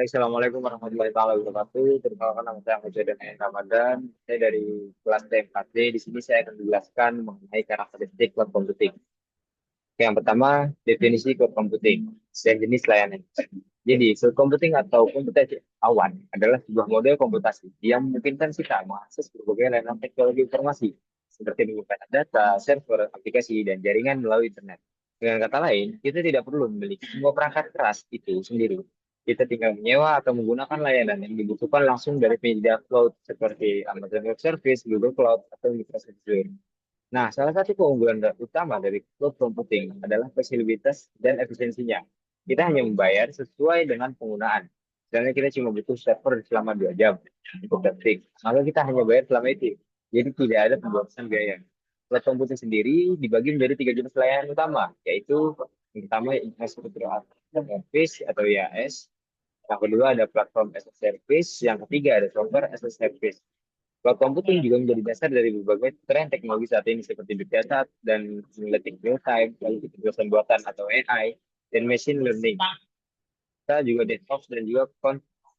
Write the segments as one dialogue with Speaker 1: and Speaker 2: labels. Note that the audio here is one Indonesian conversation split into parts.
Speaker 1: Assalamualaikum warahmatullahi wabarakatuh. Perkenalkan nama saya Ahmad Zaidan Ramadan. Saya dari kelas TMKD. Di sini saya akan menjelaskan mengenai karakteristik cloud computing. Oke, yang pertama, definisi cloud computing dan jenis layanan. Jadi, cloud computing atau komputasi awan adalah sebuah model komputasi yang memungkinkan kita mengakses berbagai layanan teknologi informasi seperti menyimpulkan data, server, aplikasi, dan jaringan melalui internet. Dengan kata lain, kita tidak perlu memiliki semua perangkat keras itu sendiri. Kita tinggal menyewa atau menggunakan layanan yang dibutuhkan langsung dari penyedia cloud seperti Amazon Web Service, Google Cloud, atau Microsoft Azure. Nah, salah satu keunggulan utama dari cloud computing adalah fleksibilitas dan efisiensinya. Kita hanya membayar sesuai dengan penggunaan. Misalnya kita cuma butuh server selama 2 jam untuk detik, maka kita hanya bayar selama itu. Jadi tidak ada pemborosan biaya. Cloud computing sendiri dibagi menjadi 3 jenis layanan utama, yaitu yang pertama infrastruktur as a service atau IaaS, yang kedua ada platform as a service, yang ketiga ada software as a service. Cloud computing juga menjadi dasar dari berbagai tren teknologi saat ini seperti big data dan analytic real time, lalu kecerdasan buatan atau AI, dan machine learning. Kita juga DevOps dan juga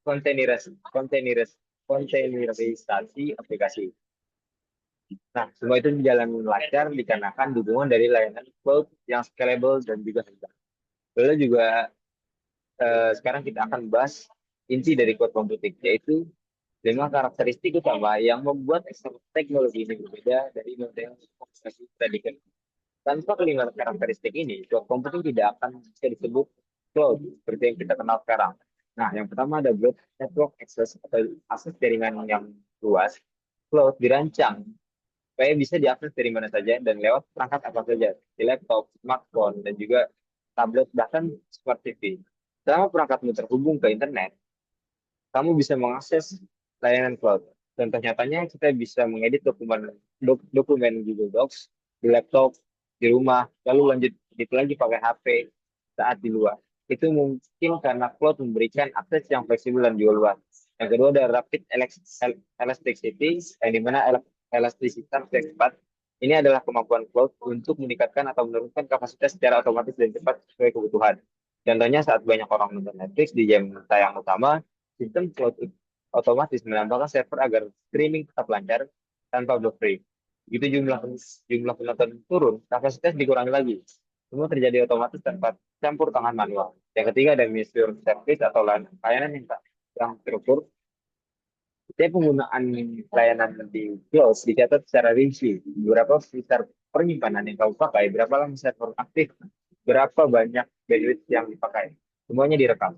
Speaker 1: kontainerisasi aplikasi. Nah, semua itu berjalan lancar dikarenakan dukungan dari layanan cloud yang scalable dan juga hebat. Lalu juga sekarang kita akan bahas inti dari cloud computing, yaitu 5 karakteristik utama yang membuat teknologi ini berbeda dari model komunikasi tradisional. Tanpa kelima karakteristik ini, cloud computing tidak akan bisa disebut cloud seperti yang kita kenal sekarang. Nah, yang pertama ada broad network access atau akses jaringan yang luas. Cloud dirancang supaya bisa diakses dari mana saja dan lewat perangkat apa saja, di laptop, smartphone, dan juga tablet, bahkan smart TV. Selama perangkatmu terhubung ke internet, kamu bisa mengakses layanan cloud. Contoh nyatanya, kita bisa mengedit dokumen Google Docs di laptop, di rumah, lalu lanjut itu lagi pakai HP saat di luar. Itu mungkin karena cloud memberikan akses yang fleksibel dan juga luas. Yang kedua ada rapid elasticity, yang dimana elastisitas yang cepat. Ini adalah kemampuan cloud untuk meningkatkan atau menurunkan kapasitas secara otomatis dan cepat sesuai kebutuhan. Contohnya saat banyak orang nonton Netflix di jam tayang utama, sistem cloud otomatis menambahkan server agar streaming tetap lancar tanpa buffering. Begitu jumlah penonton turun, kapasitas dikurangi lagi. Semua terjadi otomatis tanpa campur tangan manual. Yang ketiga ada ministry service atau layanan yang terukur. Setiap penggunaan layanan di cloud dicatat secara rinci. Berapa filter penyimpanan yang kamu pakai, berapa lama server aktif, berapa banyak bandwidth yang dipakai. Semuanya direkam.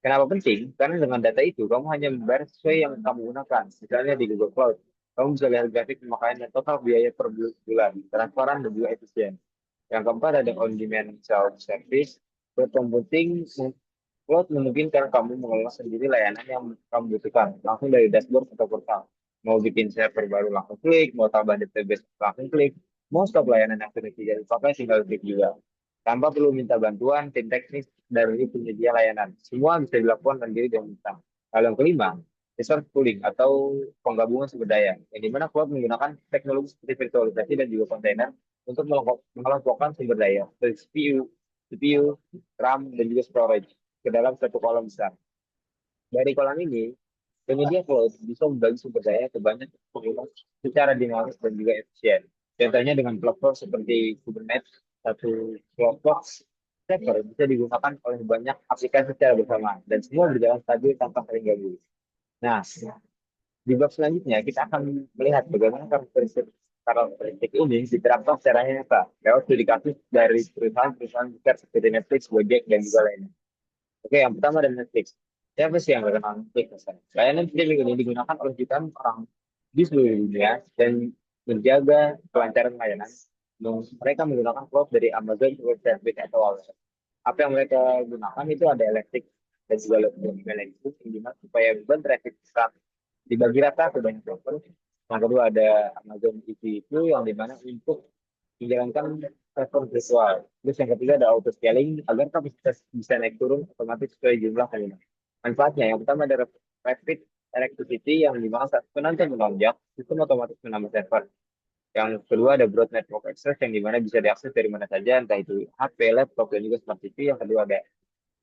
Speaker 1: Kenapa penting? Karena dengan data itu, kamu hanya membayar sesuai yang kamu gunakan. Misalnya di Google Cloud, kamu bisa lihat grafik pemakaian dan total biaya per bulan, transparan dan juga efisien. Yang keempat ada on-demand self-service. Cloud computing Cloud memungkinkan kamu mengelola sendiri layanan yang kamu butuhkan, langsung dari dashboard atau portal. Mau bikin server baru langsung klik, mau tambah database langsung klik, mau stop layanan yang sudah tidak dipakai tinggal klik juga. Tanpa perlu minta bantuan tim teknis dari penyedia layanan. Semua bisa dilakukan sendiri dan instan. Lalu yang kelima, resource pooling atau penggabungan sumber daya, yang dimana cloud menggunakan teknologi seperti virtualisasi dan juga kontainer untuk mengelompokkan sumber daya, seperti CPU, RAM, dan juga storage ke dalam satu kolom besar. Dari kolom ini, penyedia cloud bisa membagi sumber daya ke banyak pengguna secara dinamis dan juga efisien. Contohnya dengan platform seperti Kubernetes, satu kelompok server bisa digunakan oleh banyak aplikasi secara bersama dan semua berjalan stabil tanpa saling ganggu. Nah, di bab selanjutnya kita akan melihat bagaimana karakteristik ini diterapkan secara nyata lewat studi kasus dari perusahaan-perusahaan besar seperti Netflix, Gojek, dan juga lainnya. Oke, yang pertama ada Netflix. Siapa sih yang gak kenal Netflix? Misalnya? Layanan streaming ini digunakan oleh jutaan orang di seluruh dunia dan menjaga kelancaran layanan. Mereka menggunakan cloud dari Amazon Web Service atau AWS. Apa yang mereka gunakan itu ada elektrik dan juga elektrik yang dimana supaya beban traffic dibagi rata ke banyak server. Yang kedua ada Amazon EC2 yang dimana untuk menjalankan server virtual. Terus yang ketiga ada auto scaling agar kapasitas bisa naik turun otomatis sesuai jumlah pengguna. Manfaatnya yang pertama ada rapid electricity yang dimana saat penonton melonjak, sistem otomatis menambah server. Yang kedua ada broad network access yang dimana bisa diakses dari mana saja, entah itu HP, laptop, dan juga smart TV. Yang kedua ada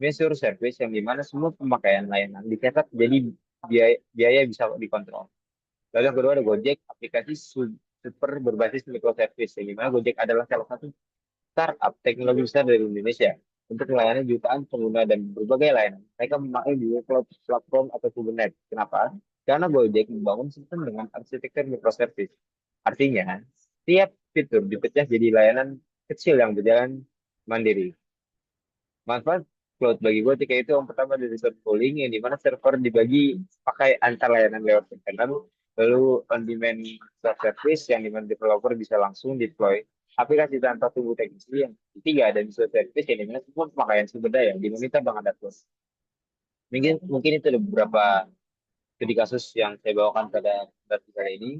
Speaker 1: measure service yang dimana semua pemakaian layanan dicatat jadi biaya bisa dikontrol. Lalu yang kedua ada Gojek, aplikasi super berbasis microservice. Yang dimana Gojek adalah salah satu startup teknologi besar dari Indonesia untuk melayani jutaan pengguna dan berbagai layanan. Mereka memakai Google Cloud Platform atau Kubernetes. Kenapa? Karena Gojek membangun sistem dengan arsitektur microservice. Artinya, setiap fitur dipecah jadi layanan kecil yang berjalan mandiri. Manfaat cloud bagi gue ketika itu yang pertama dari server pooling yang dimana server dibagi pakai antar layanan lewat container, lalu on demand service yang dimana developer bisa langsung deploy aplikasi tanpa tunggu teknisi. Yang ketiga ada visual service yang dimana semua pemakaian sumber daya dimonitor dengan dashboard. Mungkin itu ada beberapa studi kasus yang saya bawakan pada debat kali ini,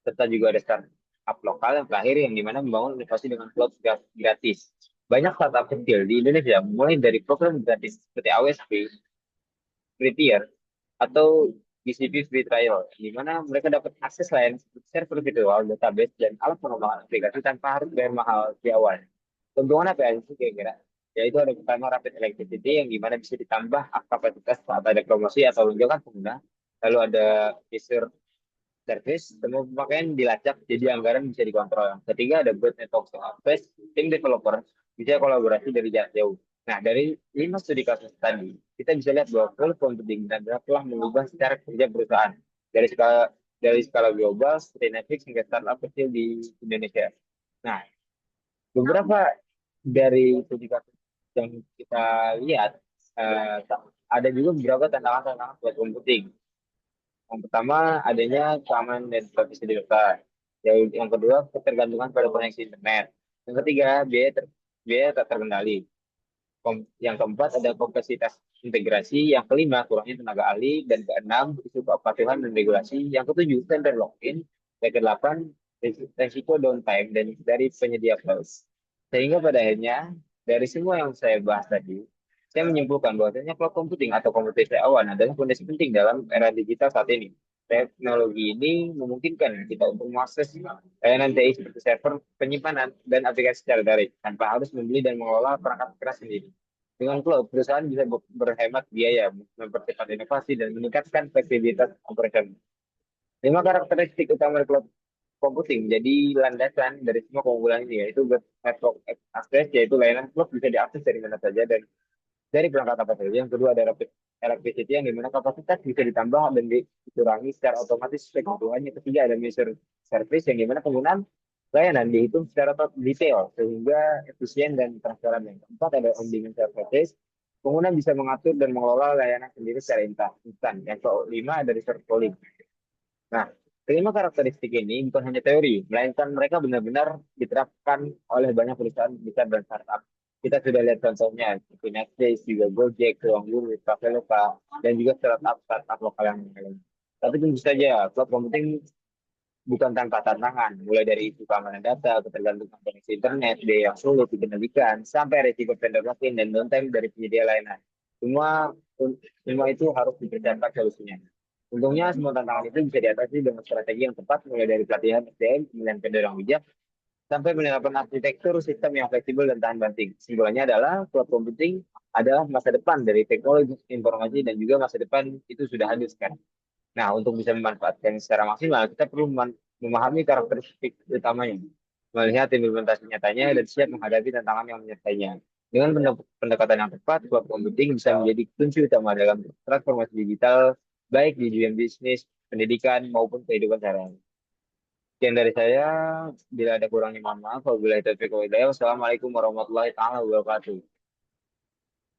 Speaker 1: serta juga ada startup lokal yang terakhir yang dimana membangun inovasi dengan cloud gratis. Banyak startup kecil di Indonesia mulai dari program gratis seperti AWSP, free tier, atau GCP free trial, di mana mereka dapat akses layanan seperti server virtual, database, dan alat pengembangan aplikasi tanpa harus bayar mahal di awal. Keuntungan apa yang sih kira-kira? Yaitu ada pertama rapid electricity yang dimana bisa ditambah kapasitas saat ada promosi atau lonjakan pengguna. Lalu ada user service, semua pemakaian dilacak jadi anggaran bisa dikontrol. Yang ketiga ada broad network access, tim developer bisa kolaborasi dari jarak jauh. Nah, dari 5 studi kasus tadi, kita bisa lihat bahwa cloud computing dan telah mengubah secara kerja perusahaan dari skala global seperti Netflix hingga startup kecil di Indonesia. Nah, beberapa dari studi kasus yang kita lihat, eh, ada juga beberapa tantangan-tantangan buat computing. Yang pertama, adanya keamanan dan privasi data. Yang kedua, ketergantungan pada koneksi internet. Yang ketiga, biaya tak terkendali. Yang keempat, ada kompleksitas integrasi. Yang kelima, kurangnya tenaga ahli. Dan keenam, isu kepatuhan dan regulasi. Yang ketujuh, vendor lock-in. Yang kedelapan, resiko downtime dan dari penyedia cloud. Sehingga pada akhirnya, dari semua yang saya bahas tadi, saya menyimpulkan bahwasanya cloud computing atau komputer awan adalah fondasi penting dalam era digital saat ini. Teknologi ini memungkinkan kita untuk mengakses layanan TI seperti server, penyimpanan, dan aplikasi secara daring tanpa harus membeli dan mengelola perangkat keras sendiri. Dengan cloud, perusahaan bisa berhemat biaya, mempercepat inovasi, dan meningkatkan fleksibilitas operasional. 5 karakteristik utama dari cloud computing jadi landasan dari semua keunggulan ini yaitu network access, yaitu layanan cloud bisa diakses dari mana saja dan dari perangkat apa saja. Yang kedua ada rapid electricity yang dimana kapasitas bisa ditambah dan dikurangi secara otomatis sesuai kebutuhan. Yang ketiga ada measure service yang dimana penggunaan layanan dihitung secara detail sehingga efisien dan transparan. Yang keempat ada on demand services. Pengguna bisa mengatur dan mengelola layanan sendiri secara instan. Yang kelima ada research polling. Nah, kelima karakteristik ini bukan hanya teori, melainkan mereka benar-benar diterapkan oleh banyak perusahaan besar dan startup. Kita sudah lihat contohnya, seperti Netflix, juga Gojek, Ruangguru, Traveloka, dan juga startup lokal yang lain. Tapi tentu saja, cloud computing bukan tanpa tantangan, mulai dari isu keamanan data, ketergantungan koneksi internet, biaya yang sulit dikendalikan, sampai resiko vendor lock-in dan downtime dari penyedia layanan. Semua semua itu harus dipersiapkan solusinya. Untungnya semua tantangan itu bisa diatasi dengan strategi yang tepat, mulai dari pelatihan SDM, pemilihan vendor yang bijak, sampai penerapan arsitektur sistem yang fleksibel dan tahan banting. Kesimpulannya adalah cloud computing adalah masa depan dari teknologi informasi dan juga masa depan itu sudah hadir sekarang. Nah, untuk bisa memanfaatkan secara maksimal, kita perlu memahami karakteristik utamanya, melihat implementasi nyatanya, dan siap menghadapi tantangan yang menyertainya. Dengan pendekatan yang tepat, cloud computing bisa menjadi kunci utama dalam transformasi digital, baik di dunia bisnis, pendidikan, maupun kehidupan sehari-hari. Sekian dari saya, bila ada kurangnya mohon maaf. Wabillahi taufiq wal hidayah. Wassalamualaikum warahmatullahi taala wabarakatuh.